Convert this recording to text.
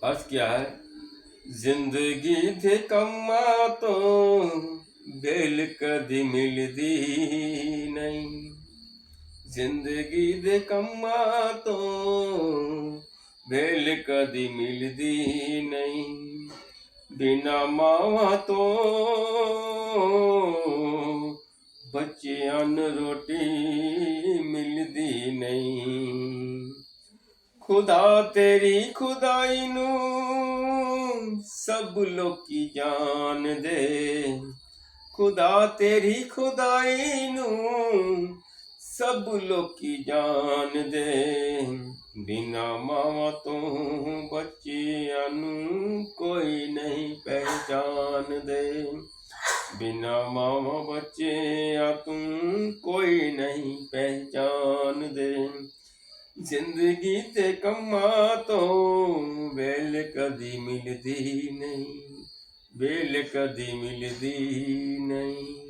अर्थ क्या है? जिंदगी दे कम्मा तो बेल कदी मिलदी नहीं। जिंदगी दे कम्मा तो बेल कदी मिलदी नहीं। बिना मावा तो बच्चियां नूं रोटी मिलदी नहीं। खुदा तेरी खुदाई नूं सब लोकी जान दे। खुदा तेरी खुदाई नूं सब लोकी जान दे। बिना मावा तो बच्चियां नूं कोई नहीं पहचान दे। बिना मावा बच्चियां तू कोई नहीं पहचान दे। जिंदगी ते कम्मा तो वेल कदी मिलदी नहीं। वेल कदी मिलदी नहीं।